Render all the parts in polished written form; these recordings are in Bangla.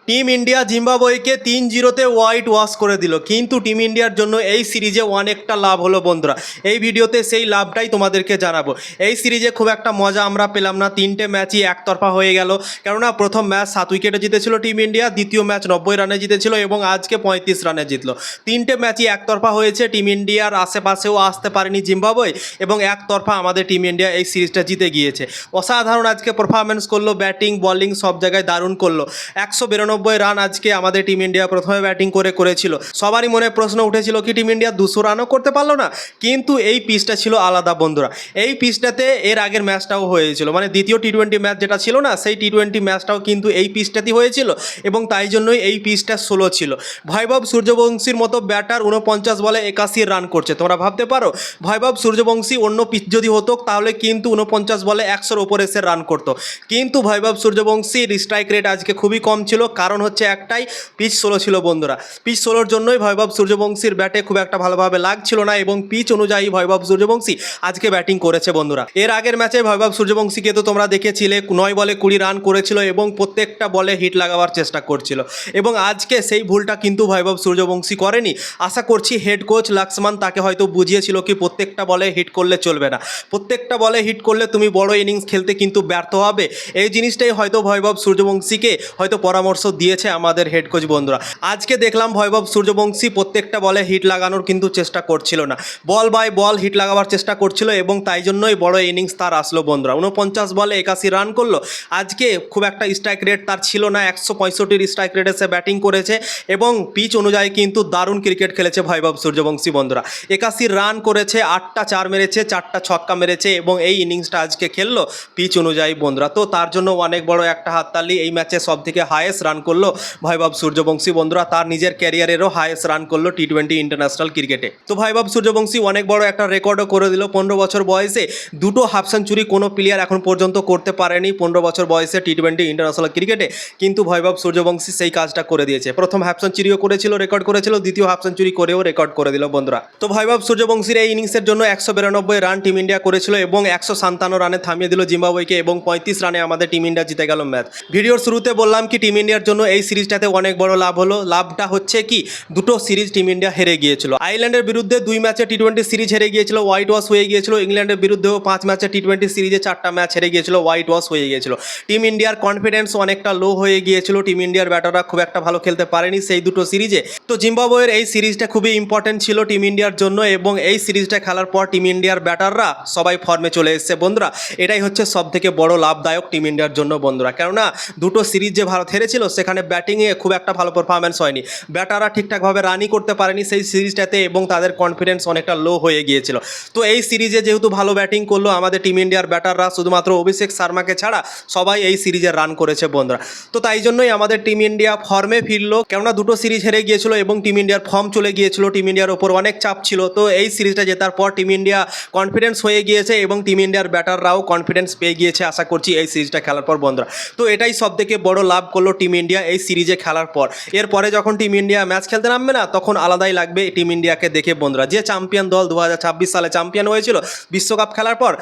টিম ইন্ডিয়া জিম্বাবুয়েকে 3-0-তে হোয়াইট ওয়াশ করে দিল, কিন্তু টিম ইন্ডিয়ার জন্য এই সিরিজে অনেকটা লাভ হলো বন্ধুরা। এই ভিডিওতে সেই লাভটাই তোমাদেরকে জানাবো। এই সিরিজে খুব একটা মজা আমরা পেলাম না, তিনটে ম্যাচই একতরফা হয়ে গেল। কেননা প্রথম ম্যাচ 7 উইকেটে জিতেছিল টিম ইন্ডিয়া, দ্বিতীয় ম্যাচ 90 রানে জিতেছিল এবং আজকে 35 রানে জিতলো। তিনটে ম্যাচই একতরফা হয়েছে, টিম ইন্ডিয়ার আশেপাশেও আসতে পারেনি জিম্বাবুয়ে এবং একতরফা আমাদের টিম ইন্ডিয়া এই সিরিজটা জিতে গিয়েছে। অসাধারণ আজকে পারফরমেন্স করলো, ব্যাটিং বলিং সব জায়গায় দারুণ করলো। 192 রান আজকে আমাদের টিম ইন্ডিয়া প্রথমে ব্যাটিং করেছিল। সবারই মনে প্রশ্ন উঠেছিল কি টিম ইন্ডিয়া 200 রানও করতে পারলো না, কিন্তু এই পিচটা ছিল আলাদা বন্ধুরা। এই পিচটাতে এর আগের ম্যাচটাও হয়েছিল, মানে দ্বিতীয় টি20 ম্যাচ যেটা ছিল না, সেই টি20 ম্যাচটাও কিন্তু এই পিচটাতেই হয়েছিল এবং তাই জন্যই এই পিচটা 16 ছিল। ভৈভব সূর্যবংশীর মতো ব্যাটার 49 বলে 81 রান করছে। তোমরা ভাবতে পারো ভৈভব সূর্যবংশী অন্য পিচ যদি হতো তাহলে কিন্তু 49 বলে 100-র ওপরে এসে রান করতো, কিন্তু ভৈভব সূর্যবংশীর স্ট্রাইক রেট আজকে খুবই কম ছিল। কারণ হচ্ছে একটাই, পিচ 16 ছিল বন্ধুরা। পিচ 16-র জন্যই ভৈভব সূর্যবংশীর ব্যাটে খুব একটা ভালোভাবে লাগছিল না এবং পিচ অনুযায়ী ভৈভব সূর্যবংশী আজকে ব্যাটিং করেছে বন্ধুরা। এর আগের ম্যাচে ভৈভব সূর্যবংশীকে তো তোমরা দেখেছিলে, 9 বলে 20 রান করেছিল এবং প্রত্যেকটা বলে হিট লাগাবার চেষ্টা করছিল এবং আজকে সেই ভুলটা কিন্তু ভৈভব সূর্যবংশী করেনি। আশা করছি হেড কোচ লক্ষ্মণ তাকে হয়তো বুঝিয়েছিল কি প্রত্যেকটা বলে হিট করলে চলবে না, প্রত্যেকটা বলে হিট করলে তুমি বড় ইনিংস খেলতে কিন্তু ব্যর্থ হবে। এই জিনিসটাই হয়তো ভৈভব সূর্যবংশীকে হয়তো পরামর্শ দিয়েছে আমাদের হেড কোচ বন্ধুরা। আজকে দেখলাম ভৈভব সূর্যবংশী প্রত্যেকটা বলে হিট লাগানোর কিন্তু চেষ্টা করছিল না, বল বাই বল হিট লাগাবার চেষ্টা করছিল এবং তাই জন্যই বড় ইনিংস তার আসলো বন্ধুরা। 49 বলে 81 রান করলো। আজকে খুব একটা স্ট্রাইক রেট তার ছিল না, 165 স্ট্রাইক রেটে সে ব্যাটিং করেছে এবং পিচ অনুযায়ী কিন্তু দারুণ ক্রিকেট খেলেছে ভৈভব সূর্যবংশী বন্ধুরা। 81 রান করেছে, 8টা 4 মেরেছে, 4টা ছক্কা মেরেছে এবং এই ইনিংসটা আজকে খেললো পিচ অনুযায়ী বন্ধুরা। তো তার জন্য অনেক বড় একটা হাততালি। এই ম্যাচে সব থেকে হায়েস্ট রান করলো ভৈভব সূর্যবংশী বন্ধুরা, তার নিজের ক্যারিয়ারেরও হায়েস্ট রান করলো টি20 ইন্টারন্যাশনাল ক্রিকেটে। তো ভৈভব সূর্যবংশী অনেক বড় একটা রেকর্ডও করে দিল। 15 বছর বয়সে 2টো হাফ সেঞ্চুরি কোনো প্লেয়ার এখন পর্যন্ত করতে পারেনি 15 বছর বয়সে টি20 ইন্টারন্যাশনাল ক্রিকেটে, কিন্তু ভৈভব সূর্যবংশী সেই কাজটা করে দিয়েছে। প্রথম হাফ সেঞ্চুরিও করেছিল, রেকর্ড করেছিল, দ্বিতীয় হাফ সেঞ্চুরি করেও রেকর্ড করে দিল বন্ধুরা। তো ভৈভব সূর্যবংশীর এই ইনিংসের জন্য 192 রান টিম ইন্ডিয়া করেছিল এবং 157 রানে থামিয়ে দিল জিম্বাবুয়েকে এবং 35 রানে আমাদের টিম ইন্ডিয়া জিতে গেল ম্যাচ। ভিডিওর শুরুতে বললাম কি টিম ইন্ডিয়ার জন্য এই সিরিজটাতে অনেক বড় লাভ হলো। লাভটা হচ্ছে কি, দুটো সিরিজ টিম ইন্ডিয়া হেরে গিয়েছিল। আয়ারল্যান্ডের বিরুদ্ধে 2 ম্যাচে টি20 সিরিজ হেরে গিয়েছিল, হোয়াইট ওয়াশ হয়ে গিয়েছিল। ইংল্যান্ডের বিরুদ্ধেও 5 ম্যাচে টি20 সিরিজে 4টা ম্যাচ হেরে গিয়েছিল, হোয়াইট ওয়াশ হয়ে গিয়েছিল। টিম ইন্ডিয়ার কনফিডেন্স অনেকটা লো হয়ে গিয়েছিল, টিম ইন্ডিয়ার ব্যাটাররা খুব একটা ভালো খেলতে পারেনি সেই দুটো সিরিজে। তো জিম্বাবুয়ের এই সিরিজটা খুবই ইম্পর্টেন্ট ছিল টিম ইন্ডিয়ার জন্য এবং এই সিরিজটা খেলার পর টিম ইন্ডিয়ার ব্যাটাররা সবাই ফর্মে চলে এসেছে বন্ধুরা। এটাই হচ্ছে সব থেকে বড় লাভদায়ক টিম ইন্ডিয়ার জন্য বন্ধুরা। কেননা দুটো সিরিজ যে ভারত হেরেছিল সেখানে ব্যাটিংয়ে খুব একটা ভালো পারফরমেন্স হয়নি, ব্যাটাররা ঠিকঠাকভাবে রানই করতে পারেনি সেই সিরিজটাতে এবং তাদের কনফিডেন্স অনেকটা লো হয়ে গিয়েছিল। তো এই সিরিজে যেহেতু ভালো ব্যাটিং করলো আমাদের টিম ইন্ডিয়ার ব্যাটাররা, শুধুমাত্র অভিষেক শর্মাকে ছাড়া সবাই এই সিরিজে রান করেছে বন্ধুরা। তো তাই জন্যই আমাদের টিম ইন্ডিয়া ফর্মে ফিরলো, কেননা দুটো সিরিজ হেরে গিয়েছিল এবং টিম ইন্ডিয়ার ফর্ম চলে গিয়েছিল, টিম ইন্ডিয়ার ওপর অনেক চাপ ছিল। তো এই সিরিজটা জেতার পর টিম ইন্ডিয়া কনফিডেন্স হয়ে গিয়েছে এবং টিম ইন্ডিয়ার ব্যাটাররাও কনফিডেন্স পেয়ে গিয়েছে আশা করছি এই সিরিজটা খেলার পর বন্ধুরা। তো এটাই সব থেকে বড় লাভ করলো টিম ইন্ডিয়া এই সিরিজে খেলার পর। এরপরে যখন টিম ইন্ডিয়া ম্যাচ খেলতে নামবে না তখন আলাদাই লাগবে টিম ইন্ডিয়াকে দেখে বন্ধুরা। যে চ্যাম্পিয়ন দল 2026 সালে চ্যাম্পিয়ন হয়েছিল বিশ্বকাপ খেলার পর,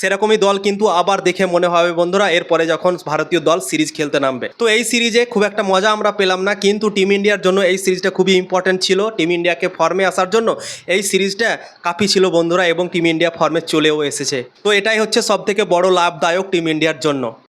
সেরকমই দল কিন্তু আবার দেখে মনে হবে বন্ধুরা এরপরে যখন ভারতীয় দল সিরিজ খেলতে নামবে। তো এই সিরিজে খুব একটা মজা আমরা পেলাম না, কিন্তু টিম ইন্ডিয়ার জন্য এই সিরিজটা খুবই ইম্পর্টেন্ট ছিল। টিম ইন্ডিয়াকে ফর্মে আসার জন্য এই সিরিজটা কাফি ছিল বন্ধুরা এবং টিম ইন্ডিয়া ফর্মে চলেও এসেছে। তো এটাই হচ্ছে সব থেকে বড় লাভদায়ক টিম ইন্ডিয়ার জন্য।